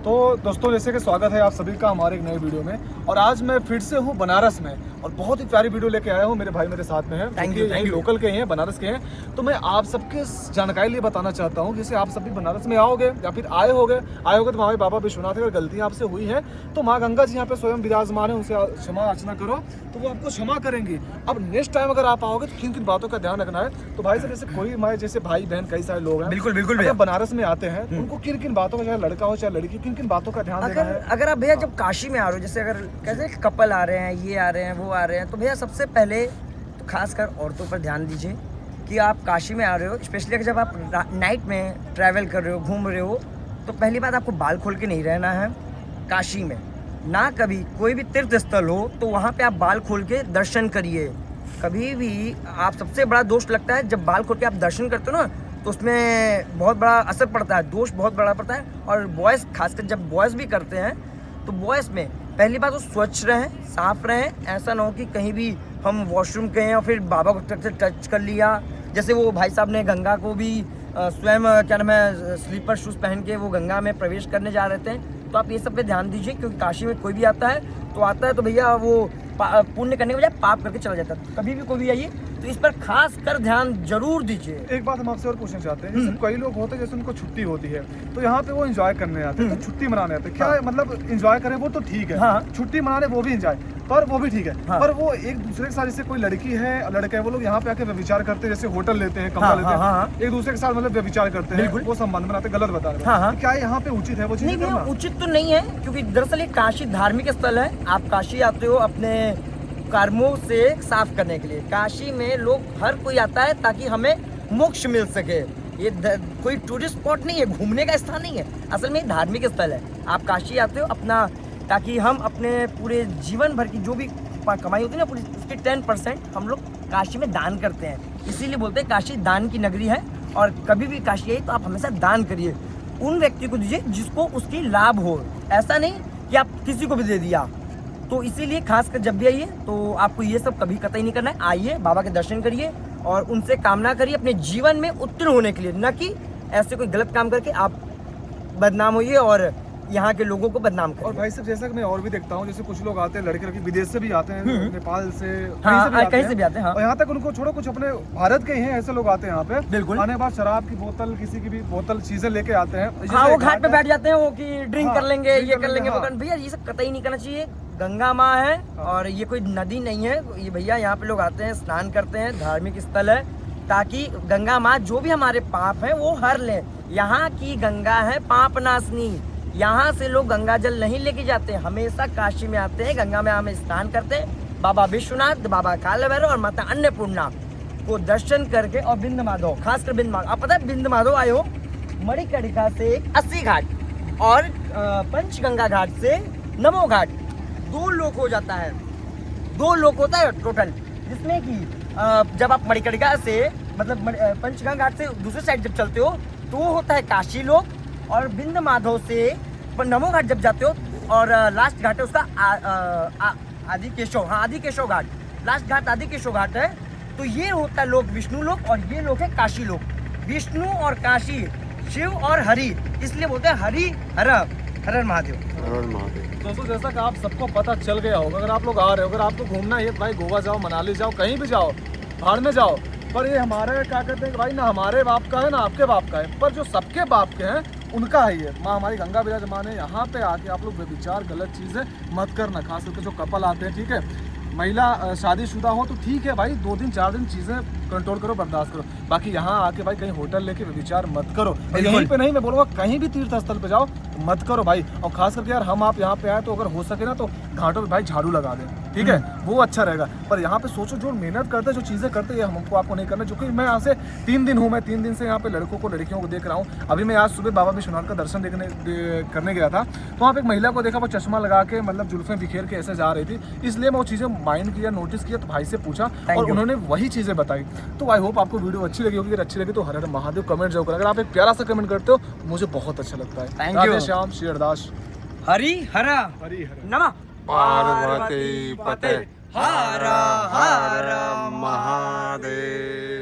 तो दोस्तों जैसे कि स्वागत है आप सभी का हमारे एक नए वीडियो में। और आज मैं फिर से हूँ बनारस में और बहुत ही प्यारी वीडियो लेके आया हूँ। मेरे भाई मेरे साथ में हैं, थैंक यू लोकल के हैं, बनारस के हैं। तो मैं आप सबके जानकारी लिए बताना चाहता हूँ, जैसे आप सभी बनारस में आओगे या फिर आए होगे तो हमारे बाबा विश्वनाथ अगर गलतियाँ आपसे हुई है तो माँ गंगा जी यहाँ पे स्वयं विराजमान है, उनसे क्षमा याचना करो तो वो आपको क्षमा करेंगी। अब नेक्स्ट टाइम अगर आप आओगे तो किन किन बातों का ध्यान रखना है। तो भाई साहब जैसे कोई हमारे जैसे भाई बहन कई सारे लोग हैं, बिल्कुल बिल्कुल अगर बनारस में आते हैं उनको किन किन बातों का, चाहे लड़का हो चाहे लड़की, किन किन बातों का ध्यान देना है। अगर आप भैया जब काशी में आ रहे हो, जैसे अगर कैसे कपल आ रहे हैं, ये आ रहे हैं, वो आ रहे हैं, तो भैया सबसे पहले तो खासकर औरतों पर ध्यान दीजिए कि आप काशी में आ रहे हो। स्पेशली अगर जब आप नाइट में ट्रैवल कर रहे हो, घूम रहे हो, तो पहली बात आपको बाल खोल के नहीं रहना है काशी में। ना कभी कोई भी तीर्थ स्थल हो तो वहाँ पे आप बाल खोल के दर्शन करिए। कभी भी आप, सबसे बड़ा दोष लगता है जब बाल खोल के आप दर्शन करते हो ना, तो उसमें बहुत बड़ा असर पड़ता है, दोष बहुत बड़ा पड़ता है। और बॉयज़, खासकर जब बॉयज़ भी करते हैं तो बॉयज़ में पहली बात तो स्वच्छ रहें, साफ रहें। ऐसा ना हो कि कहीं भी हम वॉशरूम गए और फिर बाबा को टच कर लिया। जैसे वो भाई साहब ने गंगा को भी स्वयं क्या नाम है स्लीपर शूज़ पहन के वो गंगा में प्रवेश करने जा रहे थे। तो आप ये सब पे ध्यान दीजिए, क्योंकि काशी में कोई भी आता है तो भैया वो पुण्य करने के बजाय पाप करके चला जाता है। कभी भी कोई भी आइए तो इस पर खास कर ध्यान जरूर दीजिए। एक बात हम आपसे और पूछना चाहते हैं, जैसे कई लोग होते हैं जैसे उनको छुट्टी होती है तो यहाँ पे वो एंजॉय करने आते हैं, तो छुट्टी मनाने आते हैं। क्या मतलब एंजॉय करें वो तो ठीक है, हाँ। छुट्टी मनाने वो भी एंजॉय, पर वो भी ठीक है, हाँ। पर वो एक दूसरे के साथ, जैसे कोई लड़की है लड़का है, वो लोग यहाँ पे आके व्यभिचार करते हैं, जैसे होटल लेते हैं, कमरा लेते हैं, एक दूसरे के साथ मतलब व्यभिचार करते हैं, वो संबंध बनाते, गलत बता रहे हैं। तो क्या यहाँ पे उचित है वो चीज? नहीं, उचित तो नहीं है, क्योंकि दरअसल ये काशी धार्मिक स्थल है। आप काशी आते हो अपने कर्मों से साफ करने के लिए। काशी में लोग हर कोई आता है ताकि हमें मोक्ष मिल सके। ये कोई टूरिस्ट स्पॉट नहीं है, घूमने का स्थान नहीं है, असल में धार्मिक स्थल है। आप काशी आते हो अपना, ताकि हम अपने पूरे जीवन भर की जो भी कमाई होती है ना पूरी, उसकी 10% हम लोग काशी में दान करते हैं। इसीलिए बोलते हैं काशी दान की नगरी है। और कभी भी काशी आई तो आप हमेशा दान करिए, उन व्यक्ति को दीजिए जिसको उसकी लाभ हो। ऐसा नहीं कि आप किसी को भी दे दिया। तो इसीलिए खासकर जब भी आइए तो आपको ये सब कभी कतई नहीं करना है। आइए, बाबा के दर्शन करिए और उनसे कामना करिए अपने जीवन में उत्तीर्ण होने के लिए, न कि ऐसे कोई गलत काम करके आप बदनाम होइए और यहाँ के लोगों को बदनाम करिए। और भाई साहब जैसा कि मैं और भी देखता हूँ, जैसे कुछ लोग आते हैं लड़के लड़की विदेश से भी आते हैं, नेपाल से, कहीं से भी आते हैं। और यहाँ तक उनको छोड़ो, कुछ अपने भारत के ही हैं ऐसे लोग आते हैं यहाँ पे। बिल्कुल। आने के बाद शराब की बोतल, किसी की भी बोतल, चीजें लेके आते हैं। हाँ, वो घाट पे बैठ जाते हैं, वो कि ड्रिंक कर लेंगे, ये कर लेंगे, वो कर। भैया ये सब कतई नहीं करना चाहिए। गंगा माँ है और ये कोई नदी नहीं है। ये भैया यहाँ पे लोग आते हैं, स्नान करते हैं, धार्मिक स्थल है, ताकि गंगा माँ जो भी हमारे पाप हैं वो हर ले। यहाँ की गंगा है पाप नाशनी। यहाँ से लोग गंगा जल नहीं लेके जाते, हमेशा काशी में आते हैं, गंगा में हमें स्नान करते हैं। बाबा विश्वनाथ, बाबा काल भैरव और माता अन्नपूर्णा को दर्शन करके, और बिंद माधव, खासकर बिंद माधव। आप पता है बिंद माधव आए हो, मणिकर्णिका से 80 घाट और पंचगंगा घाट से नमो घाट, 2 लोक हो जाता है, 2 लोक होता है टोटल। जिसमें कि जब आप मणिकर्णिका से मतलब पंचगंगा घाट से दूसरे साइड जब चलते हो तो वो होता है काशी लोक, और बिंद माधव से नमो घाट जब जाते हो, और लास्ट घाट है उसका आदि केशव, हाँ आदि केशव घाट, लास्ट घाट आदि केशव घाट है। तो ये होता है लोक विष्णु लोक, और ये लोक है काशी लोक। विष्णु और काशी, शिव और हरि, इसलिए बोलते हैं हरि हर हर महादेव। दोस्तों जैसा कि आप सबको पता चल गया होगा, अगर आप लोग आ रहे हो, अगर आपको घूमना है भाई, गोवा जाओ, मनाली जाओ, कहीं भी जाओ, पहाड़ में जाओ, पर ये हमारे क्या कहते हैं कि भाई ना हमारे बाप का है ना आपके बाप का है, पर जो सबके बाप के हैं उनका है ये। माँ हमारी गंगा विराजमान है। यहाँ पे आके आप लोग व्यभिचार, गलत चीज़ें मत करना। खास करके जो कपल आते हैं, ठीक है, महिला शादीशुदा हो तो ठीक है भाई, 2 दिन 4 दिन चीज़ें कंट्रोल करो, बर्दाश्त करो। बाकी यहाँ आके भाई कहीं होटल लेके विचार मत करो। यहीं पे नहीं, मैं बोलूँगा कहीं भी तीर्थ स्थल पे जाओ मत करो भाई। और खास करके यार हम आप यहाँ पे आए तो अगर हो सके ना तो घाटों पे भाई झाड़ू लगा दें, ठीक है, वो अच्छा रहेगा। पर यहाँ पे सोचो जो मेहनत करते हैं, जो चीज़ें करते हैं, ये हमको आपको नहीं करना। जो कि मैं यहाँ से 3 दिन हूँ, मैं 3 दिन से यहाँ पे लड़कों को लड़कियों को देख रहा हूँ। अभी मैं आज सुबह बाबा विश्वनाथ का दर्शन करने गया था, तो वहाँ पे एक महिला को देखा, वो चश्मा लगा के मतलब जुल्फें बिखेर के ऐसे जा रही थी। इसलिए मैं वो चीज़ें माइंड किया, नोटिस किया, तो भाई से पूछा और उन्होंने वही चीज़ें बताई। तो आई होप आपको वीडियो अच्छी लगी होगी। अगर अच्छी लगी तो हर हर महादेव कमेंट जरूर करें। अगर आप एक प्यारा सा कमेंट करते हो मुझे बहुत अच्छा लगता है। राधे श्याम, श्री अरदास, हरि हरा हरि हर नमः पार्वती पते हर हर महादेव।